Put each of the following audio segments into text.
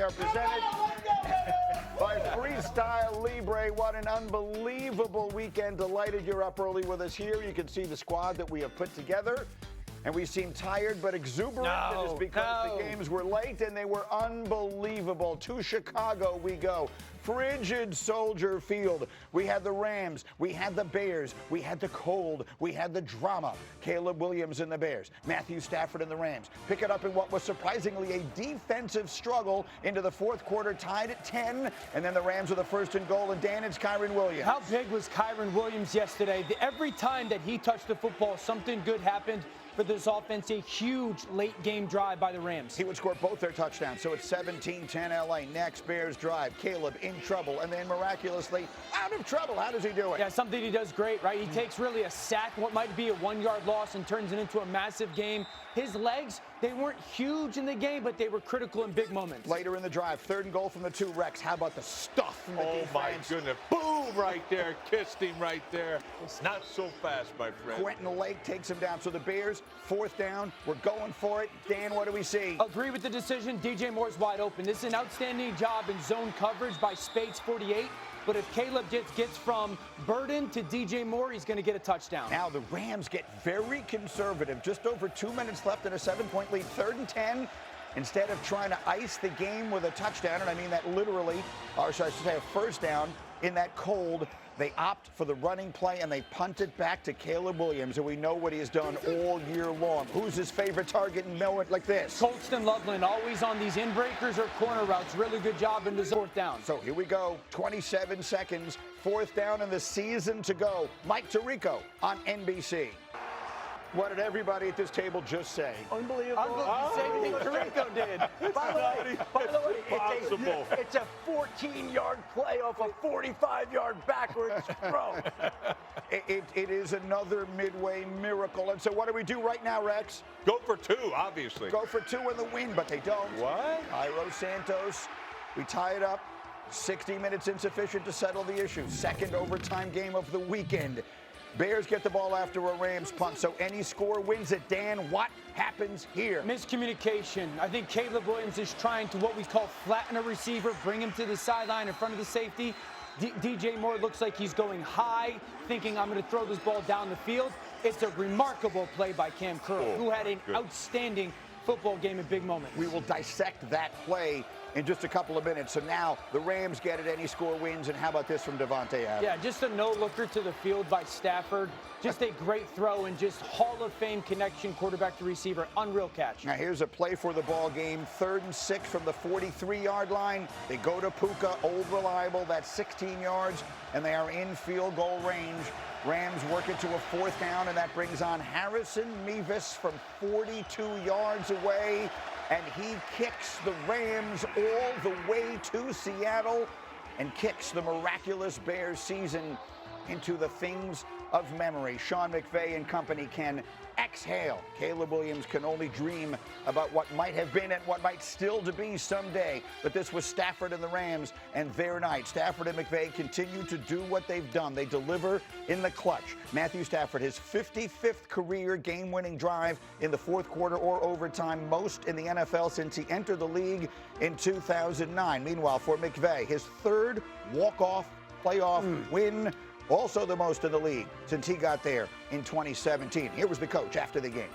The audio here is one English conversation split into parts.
We are presented by Freestyle Libre. What an unbelievable weekend. Delighted you're up early with us here. You can see the squad that we have put together. And we seem tired but exuberant. It is because the games were late and they were unbelievable. To Chicago we go. Frigid Soldier Field. We had the Rams. We had the Bears. We had the cold. We had the drama. Caleb Williams and the Bears. Matthew Stafford and the Rams. Pick it up in what was surprisingly a defensive struggle into the fourth quarter, tied at 10. And then the Rams with the first and goal. And Dan, it's Kyren Williams. How big was Kyren Williams yesterday? Every time that he touched the football, something good happened for this offense. A huge late-game drive by the Rams. He would score both their touchdowns, so it's 17-10 L.A. Next, Bears drive. Caleb in trouble, and then miraculously out of trouble. How does he do it? Yeah, something he does great, right? He takes really a sack, what might be a one-yard loss, and turns it into a massive game. His legs, they weren't huge in the game, but they were critical in big moments. Later in the drive, third and goal from the 2. Rex, how about the stuff from the defense? Oh, my goodness. Boom, right there. Kissed him right there. It's not so fast, my friend. Quentin Lake takes him down. So the Bears, fourth down. We're going for it. Dan, what do we see? Agree with the decision. DJ Moore's wide open. This is an outstanding job in zone coverage by Spates 48. But if Caleb gets from Burden to DJ Moore, he's going to get a touchdown. Now the Rams get very conservative. Just over 2 minutes left in a 7-point lead. 3rd and 10. Instead of trying to ice the game with a touchdown, and I mean that literally, or I should say a first down in that cold, they opt for the running play and they punt it back to Caleb Williams, and we know what he has done all year long. Who's his favorite target in moment like this? Colston Loveland, always on these in-breakers or corner routes. Really good job in the fourth down. So here we go, 27 seconds, fourth down and the season to go. Mike Tirico on NBC. What did everybody at this table just say? Unbelievable. Same thing Tirico did. By the way, it's a 14-yard play off a 45-yard backwards throw. It is another midway miracle. And so what do we do right now, Rex? Go for 2, obviously. Go for 2 in the win, but they don't. What? Jairo Santos, we tie it up. 60 minutes insufficient to settle the issue. Second overtime game of the weekend. Bears get the ball after a Rams punt, so any score wins it. Dan, what happens here? Miscommunication. I think Caleb Williams is trying to what we call flatten a receiver, bring him to the sideline in front of the safety. DJ Moore looks like he's going high, thinking I'm going to throw this ball down the field. It's a remarkable play by Cam Curl, who had an outstanding football game in big moments. We will dissect that play in just a couple of minutes. So now the Rams get it, any score wins, and how about this from Devontae Adams? Yeah, just a no-looker to the field by Stafford. Just a great throw and just Hall of Fame connection, quarterback to receiver. Unreal catch. Now here's a play for the ball game. 3rd and 6 from the 43-yard line. They go to Puka, old reliable. That's 16 yards, and they are in field goal range. Rams work it to a 4th down, and that brings on Harrison Mevis from 42 yards away. And he kicks the Rams all the way to Seattle and kicks the miraculous Bears season into the things of memory. Sean McVay and company can exhale. Caleb Williams can only dream about what might have been and what might still to be someday. But this was Stafford and the Rams and their night. Stafford and McVay continue to do what they've done. They deliver in the clutch. Matthew Stafford, his 55th career game-winning drive in the fourth quarter or overtime, most in the NFL since he entered the league in 2009. Meanwhile, for McVay, his 3rd walk-off playoff win, also the most in the league since he got there in 2017. Here was the coach after the game.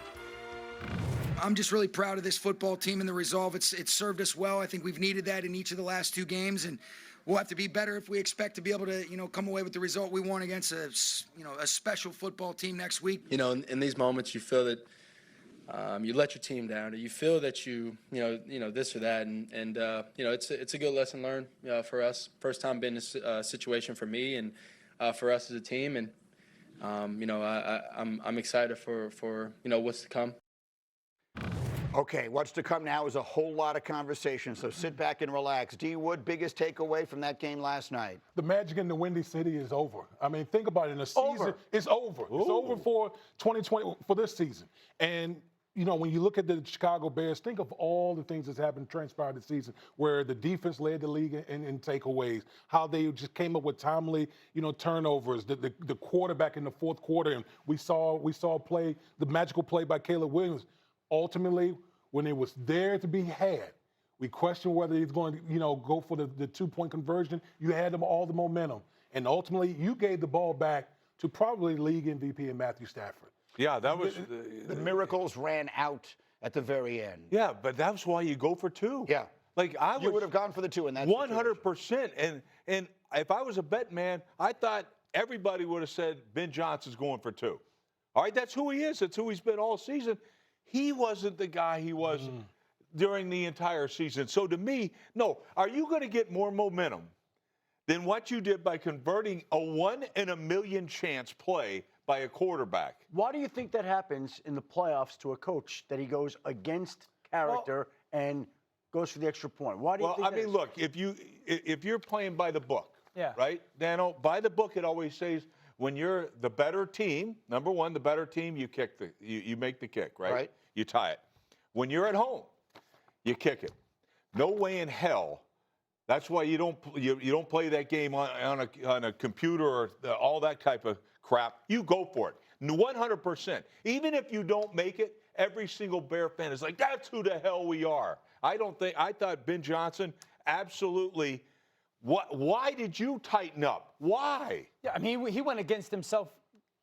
I'm just really proud of this football team and the resolve. It's served us well. I think we've needed that in each of the last 2 games, and we'll have to be better if we expect to be able to, come away with the result we want against a special football team next week. In these moments, you feel that you let your team down, or you feel that you this or that, and it's a good lesson learned for us. First time being in this situation for me and for us as a team, and I'm excited for what's to come. Okay, what's to come now is a whole lot of conversation, so sit back and relax. D. Wood, biggest takeaway from that game last night? The magic in the Windy City is over. I mean, think about it. In a season, it's over. Ooh. It's over for 2020, for this season. And when you look at the Chicago Bears, think of all the things that's happened, transpired this season, where the defense led the league in takeaways, how they just came up with timely, turnovers, the quarterback in the fourth quarter, and we saw the magical play by Caleb Williams. Ultimately, when it was there to be had, We questioned whether he's going to, go for the two-point conversion. You had them all the momentum. And ultimately, you gave the ball back to probably league MVP in Matthew Stafford. Yeah, that was the miracles ran out at the very end. Yeah, but that's why you go for two. Yeah. You would have gone for the two in that 100%. And if I was a bet man, I thought everybody would have said Ben Johnson's going for two. All right, that's who he is. That's who he's been all season. He wasn't the guy he was during the entire season. So to me, no. Are you going to get more momentum than what you did by converting a 1 in a million chance play by a quarterback? Why do you think that happens in the playoffs to a coach, that he goes against character and goes for the extra point? Why do you think that look, if you're playing by the book, right, Dano, by the book, it always says when you're the better team, number one, the better team, you make the kick, right? You tie it. When you're at home, you kick it. No way in hell. That's why you don't play that game on a computer or all that type of crap. You go for it, 100%. Even if you don't make it, every single Bear fan is like, that's who the hell we are. I thought Ben Johnson absolutely. Why did you tighten up? Why? Yeah, I mean, he went against himself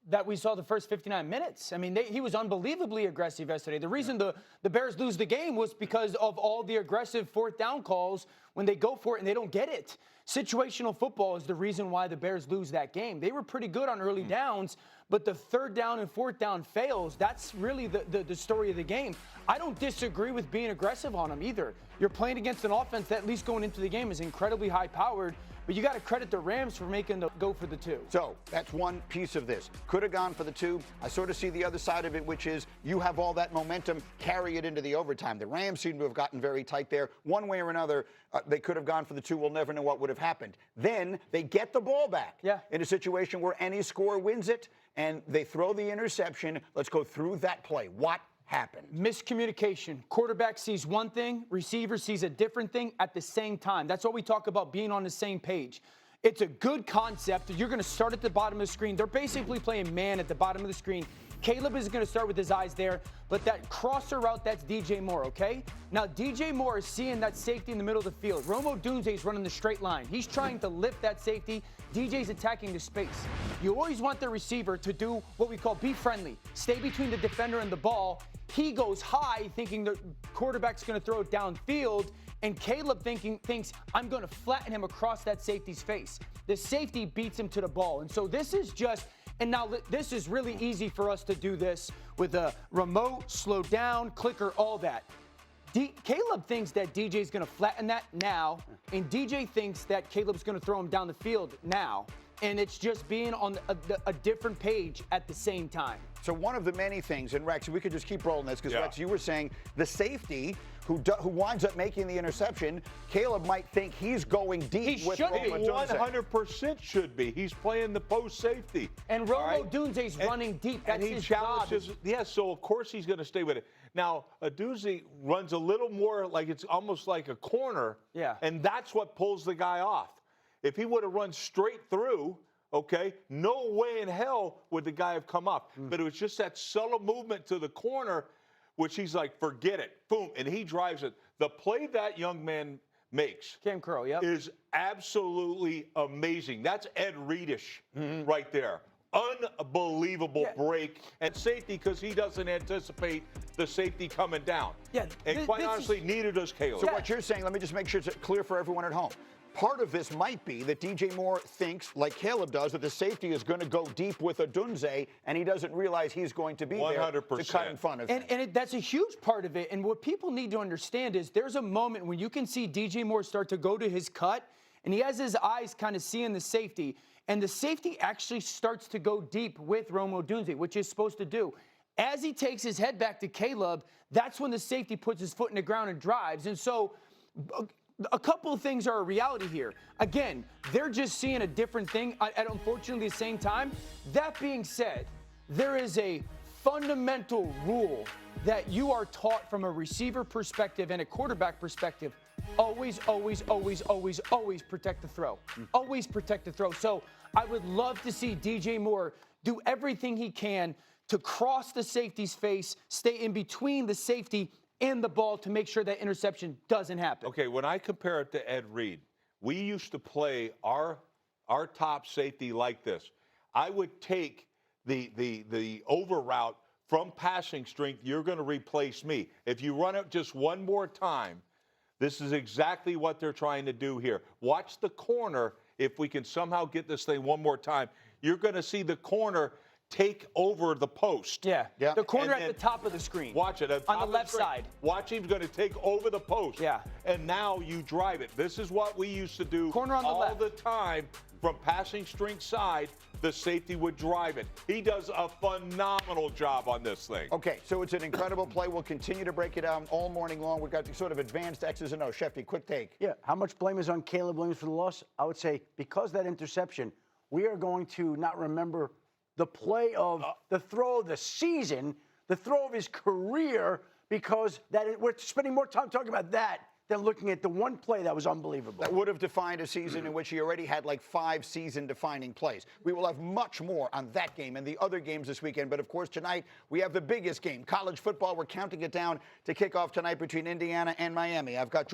that we saw the first 59 minutes. I mean, he was unbelievably aggressive yesterday. The reason the Bears lose the game was because of all the aggressive fourth down calls when they go for it and they don't get it. Situational football is the reason why the Bears lose that game. They were pretty good on early downs, but the third down and fourth down fails. That's really the story of the game. I don't disagree with being aggressive on them either. You're playing against an offense that, at least going into the game, is incredibly high-powered, but you got to credit the Rams for making the go for the two. So that's one piece of this. Could have gone for the two. I sort of see the other side of it, which is you have all that momentum, carry it into the overtime. The Rams seem to have gotten very tight there. One way or another, they could have gone for the two. We'll never know what would have happened. Then they get the ball back in a situation where any score wins it, and they throw the interception. Let's go through that play. What happened? Miscommunication. Quarterback sees one thing, receiver sees a different thing at the same time. That's what we talk about, being on the same page. It's a good concept. You're going to start at the bottom of the screen. They're basically playing man at the bottom of the screen. Caleb is going to start with his eyes there, but that crosser route, that's DJ Moore, okay? Now, DJ Moore is seeing that safety in the middle of the field. Rome Odunze's running the straight line. He's trying to lift that safety. DJ's attacking the space. You always want the receiver to do what we call be friendly. Stay between the defender and the ball. He goes high thinking the quarterback's going to throw it downfield, and Caleb thinks I'm going to flatten him across that safety's face. The safety beats him to the ball. And so this is just, and now this is really easy for us to do this with a remote, slow down, clicker, all that. Caleb thinks that DJ's going to flatten that now, and DJ thinks that Caleb's going to throw him down the field now. And it's just being on a different page at the same time. So one of the many things, and Rex, we could just keep rolling this because Rex, you were saying the safety who winds up making the interception, Caleb might think he's going deep. He with should be. Rome Odunze. 100% should be. He's playing the post safety. And Rome Odunze's running deep. That's his job. Yeah, so of course he's going to stay with it. Now, Odunze runs a little more like it's almost like a corner. Yeah. And that's what pulls the guy off. If he would have run straight through, okay, no way in hell would the guy have come up. But it was just that subtle movement to the corner, which he's like, forget it. Boom, and he drives it. The play that young man makes Cam Crow, is absolutely amazing. That's Ed Reedish right there. Unbelievable break and safety because he doesn't anticipate the safety coming down. Yeah, and quite honestly, neither does Caleb. So what you're saying, let me just make sure it's clear for everyone at home. Part of this might be that DJ Moore thinks, like Caleb does, that the safety is going to go deep with Odunze, and he doesn't realize he's going to be 100%. There to cut in front of him. And that's a huge part of it. And what people need to understand is there's a moment when you can see DJ Moore start to go to his cut, and he has his eyes kind of seeing the safety, and the safety actually starts to go deep with Rome Odunze, which he's supposed to do. As he takes his head back to Caleb, that's when the safety puts his foot in the ground and drives. And so a couple of things are a reality here. Again, they're just seeing a different thing at unfortunately the same time. That being said, there is a fundamental rule that you are taught from a receiver perspective and a quarterback perspective. Always, always, always, always, always protect the throw. Always protect the throw. So I would love to see DJ Moore do everything he can to cross the safety's face, stay in between the safety and the ball to make sure that interception doesn't happen. Okay, when I compare it to Ed Reed, we used to play our top safety like this. I would take the over route from passing strength. You're going to replace me. If you run it just one more time, this is exactly what they're trying to do here. Watch the corner. If we can somehow get this thing one more time, you're going to see the corner take over the post. Yeah. The corner at the top of the screen. Watch it. On the left side. Watch, he's going to take over the post. Yeah. And now you drive it. This is what we used to do corner on the all left. the time from passing strength side. The safety would drive it. He does a phenomenal job on this thing. Okay, so it's an incredible play. We'll continue to break it down all morning long. We've got the sort of advanced X's and O's. Shefty, quick take. Yeah, how much blame is on Caleb Williams for the loss? I would say because of that interception, we are going to not remember the play of the throw of the season, the throw of his career, because we're spending more time talking about that than looking at the one play that was unbelievable. That would have defined a season in which he already had like 5 season-defining plays. We will have much more on that game and the other games this weekend. But, of course, tonight we have the biggest game, college football. We're counting it down to kick off tonight between Indiana and Miami. I've got George